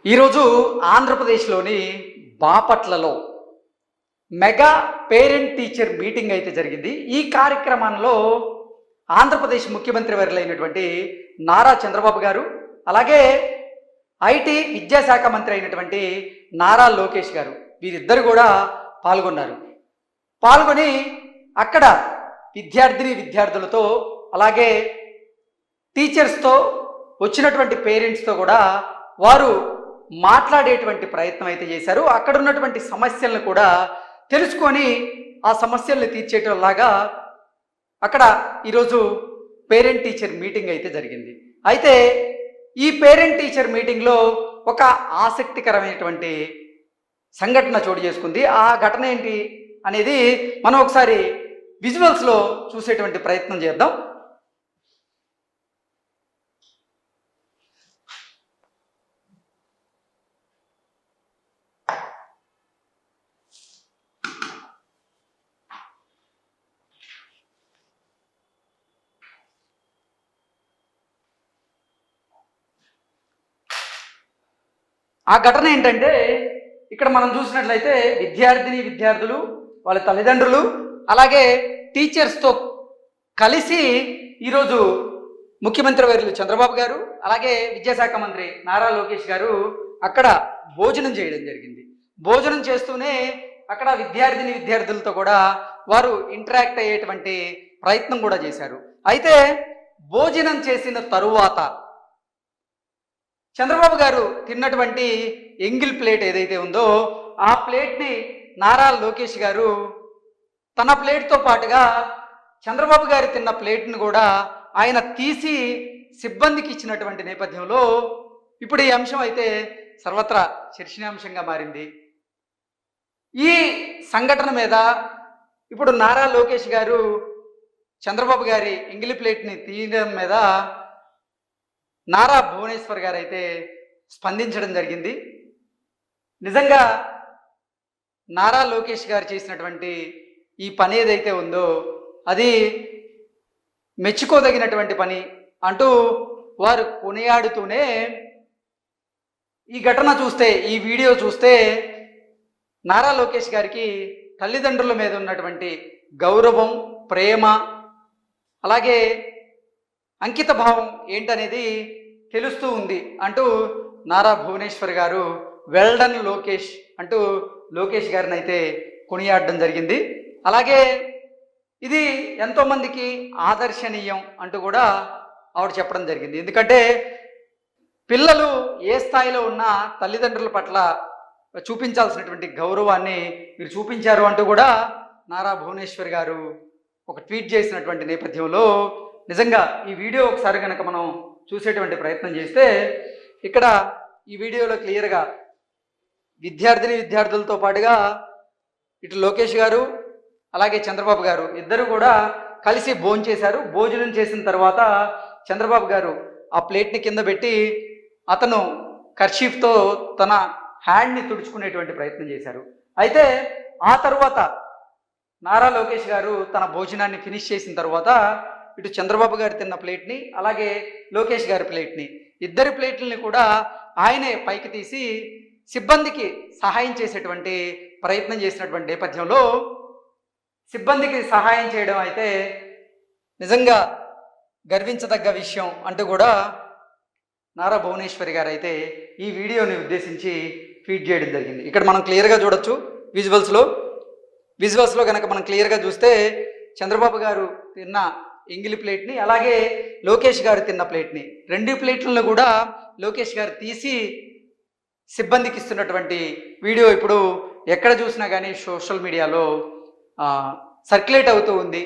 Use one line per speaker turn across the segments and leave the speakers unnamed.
ఈరోజు ఆంధ్రప్రదేశ్లోని బాపట్లలో మెగా పేరెంట్ టీచర్ మీటింగ్ అయితే జరిగింది. ఈ కార్యక్రమంలో ఆంధ్రప్రదేశ్ ముఖ్యమంత్రి వర్యులైనటువంటి నారా చంద్రబాబు గారు, అలాగే ఐటీ విద్యాశాఖ మంత్రి అయినటువంటి నారా లోకేష్ గారు, వీరిద్దరు కూడా పాల్గొని అక్కడ విద్యార్థులతో అలాగే టీచర్స్తో వచ్చినటువంటి పేరెంట్స్తో కూడా వారు మాట్లాడేటువంటి ప్రయత్నం అయితే చేశారు. అక్కడ ఉన్నటువంటి సమస్యలను కూడా తెలుసుకొని ఆ సమస్యల్ని తీర్చేటలాగా అక్కడ ఈరోజు పేరెంట్ టీచర్ మీటింగ్ అయితే జరిగింది. అయితే ఈ పేరెంట్ టీచర్ మీటింగ్లో ఒక ఆసక్తికరమైనటువంటి సంఘటన చోటు చేసుకుంది. ఆ ఘటన ఏంటి అనేది మనం ఒకసారి విజువల్స్లో చూసేటువంటి ప్రయత్నం చేద్దాం. ఆ ఘటన ఏంటంటే, ఇక్కడ మనం చూసినట్లయితే విద్యార్థులు, వాళ్ళ తల్లిదండ్రులు, అలాగే టీచర్స్తో కలిసి ఈరోజు ముఖ్యమంత్రి వర్యులు చంద్రబాబు గారు, అలాగే విద్యాశాఖ మంత్రి నారా లోకేష్ గారు అక్కడ భోజనం చేయడం జరిగింది. భోజనం చేస్తూనే అక్కడ విద్యార్థులతో కూడా వారు ఇంటరాక్ట్ అయ్యేటువంటి ప్రయత్నం కూడా చేశారు. అయితే భోజనం చేసిన తరువాత చంద్రబాబు గారు తిన్నటువంటి ఎంగిల్ ప్లేట్ ఏదైతే ఉందో ఆ ప్లేట్ని నారా లోకేష్ గారు తన ప్లేట్తో పాటుగా చంద్రబాబు గారు తిన్న ప్లేట్ను కూడా ఆయన తీసి సిబ్బందికి ఇచ్చినటువంటి నేపథ్యంలో ఇప్పుడు ఈ అంశం అయితే సర్వత్రా చర్చనీయాంశంగా మారింది. ఈ సంఘటన మీద ఇప్పుడు నారా లోకేష్ గారు చంద్రబాబు గారి ఎంగిలి ప్లేట్ని తీయడం మీద నారా భువనేశ్వర్ గారు అయితే స్పందించడం జరిగింది. నిజంగా నారా లోకేష్ గారు చేసినటువంటి ఈ పని ఏదైతే ఉందో అది మెచ్చుకోదగినటువంటి పని అంటూ వారు కొనియాడుతూనే ఈ ఘటన చూస్తే, ఈ వీడియో చూస్తే నారా లోకేష్ గారికి తల్లిదండ్రుల మీద ఉన్నటువంటి గౌరవం, ప్రేమ, అలాగే అంకిత భావం ఏంటనేది తెలుస్తూ ఉంది అంటూ నారా భువనేశ్వర్ గారు వెల్డన్ లోకేష్ అంటూ లోకేష్ గారిని అయితే కొనియాడడం జరిగింది. అలాగే ఇది ఎంతోమందికి ఆదర్శనీయం అంటూ కూడా ఆవిడ చెప్పడం జరిగింది. ఎందుకంటే పిల్లలు ఏ స్థాయిలో ఉన్నా తల్లిదండ్రుల పట్ల చూపించాల్సినటువంటి గౌరవాన్ని మీరు చూపించారు అంటూ కూడా నారా భువనేశ్వర్ గారు ఒక ట్వీట్ చేసినటువంటి నేపథ్యంలో నిజంగా ఈ వీడియో ఒకసారి కనుక మనం చూసేటువంటి ప్రయత్నం చేస్తే ఇక్కడ ఈ వీడియోలో క్లియర్గా విద్యార్థులతో పాటుగా ఇటు లోకేష్ గారు అలాగే చంద్రబాబు గారు ఇద్దరు కూడా కలిసి భోజనం చేసిన తర్వాత చంద్రబాబు గారు ఆ ప్లేట్ని కింద పెట్టి అతను కర్చీఫ్తో తన హ్యాండ్ని తుడుచుకునేటువంటి ప్రయత్నం చేశారు. అయితే ఆ తర్వాత నారా లోకేష్ గారు తన భోజనాన్ని ఫినిష్ చేసిన తర్వాత ఇటు చంద్రబాబు గారు తిన్న ప్లేట్ని అలాగే లోకేష్ గారి ప్లేట్ని, ఇద్దరి ప్లేట్లని కూడా ఆయనే పైకి తీసి సిబ్బందికి సహాయం చేసేటువంటి ప్రయత్నం చేసినటువంటి నేపథ్యంలో సిబ్బందికి సహాయం చేయడం అయితే నిజంగా గర్వించదగ్గ విషయం అంటూ కూడా నారా భువనేశ్వరి గారు అయితే ఈ వీడియోని ఉద్దేశించి ట్వీట్ చేయడం జరిగింది. ఇక్కడ మనం క్లియర్గా చూడొచ్చు విజువల్స్లో కనుక మనం క్లియర్గా చూస్తే చంద్రబాబు గారు తిన్న ఎంగిలి ప్లేట్ని అలాగే లోకేష్ గారు తిన్న ప్లేట్ని, రెండు ప్లేట్లను కూడా లోకేష్ గారు తీసి సిబ్బందికి ఇస్తున్నటువంటి వీడియో ఇప్పుడు ఎక్కడ చూసినా కానీ సోషల్ మీడియాలో సర్క్యులేట్ అవుతూ ఉంది.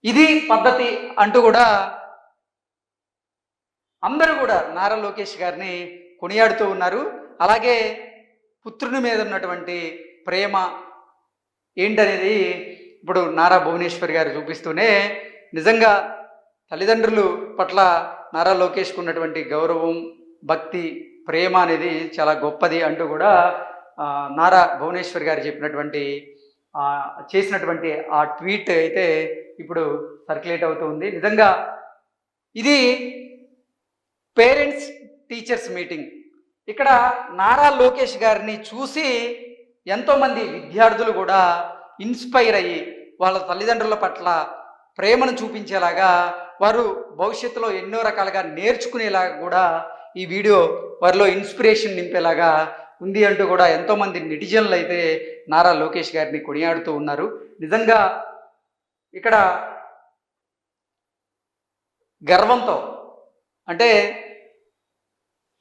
ఇది పద్ధతి అంటూ కూడా అందరూ కూడా నారా లోకేష్ గారిని కొనియాడుతూ ఉన్నారు. అలాగే పుత్రుని మీద ఉన్నటువంటి ప్రేమ ఏంటనేది ఇప్పుడు నారా భువనేశ్వర్ గారు చూపిస్తూనే నిజంగా తల్లిదండ్రులు పట్ల నారా లోకేష్కు ఉన్నటువంటి గౌరవం, భక్తి, ప్రేమ అనేది చాలా గొప్పది అంటూ కూడా నారా భువనేశ్వర్ గారు చేసినటువంటి ఆ ట్వీట్ అయితే ఇప్పుడు సర్క్యులేట్ అవుతూ ఉంది. నిజంగా ఇది పేరెంట్స్ టీచర్స్ మీటింగ్ ఇక్కడ నారా లోకేష్ గారిని చూసి ఎంతోమంది విద్యార్థులు కూడా ఇన్స్పైర్ అయ్యి వాళ్ళ తల్లిదండ్రుల పట్ల ప్రేమను చూపించేలాగా వారు భవిష్యత్తులో ఎన్నో రకాలుగా నేర్చుకునేలాగా కూడా ఈ వీడియో వారిలో ఇన్స్పిరేషన్ నింపేలాగా ఉంది అంటూ కూడా ఎంతోమంది నెటిజన్లు అయితే నారా లోకేష్ గారిని కొనియాడుతూ ఉన్నారు. నిజంగా ఇక్కడ గర్వంతో, అంటే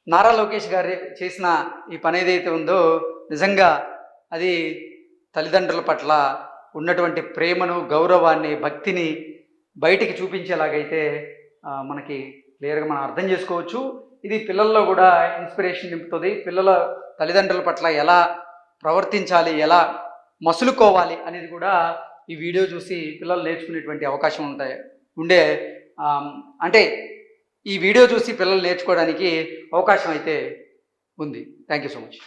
నారా లోకేష్ గారు చేసిన ఈ పని ఏదైతే ఉందో నిజంగా అది తల్లిదండ్రుల పట్ల ఉన్నటువంటి ప్రేమను, గౌరవాన్ని, భక్తిని బయటికి చూపించేలాగైతే మనకి క్లియర్గా మనం అర్థం చేసుకోవచ్చు. ఇది పిల్లల్లో కూడా ఇన్స్పిరేషన్ నింపుతుంది. పిల్లల తల్లిదండ్రుల పట్ల ఎలా ప్రవర్తించాలి, ఎలా మసులుకోవాలి అనేది కూడా ఈ వీడియో చూసి పిల్లలు నేర్చుకునేటువంటి అవకాశం ఉండే అంటే ఈ వీడియో చూసి పిల్లలు నేర్చుకోవడానికి అవకాశం అయితే ఉంది. Thank you so much.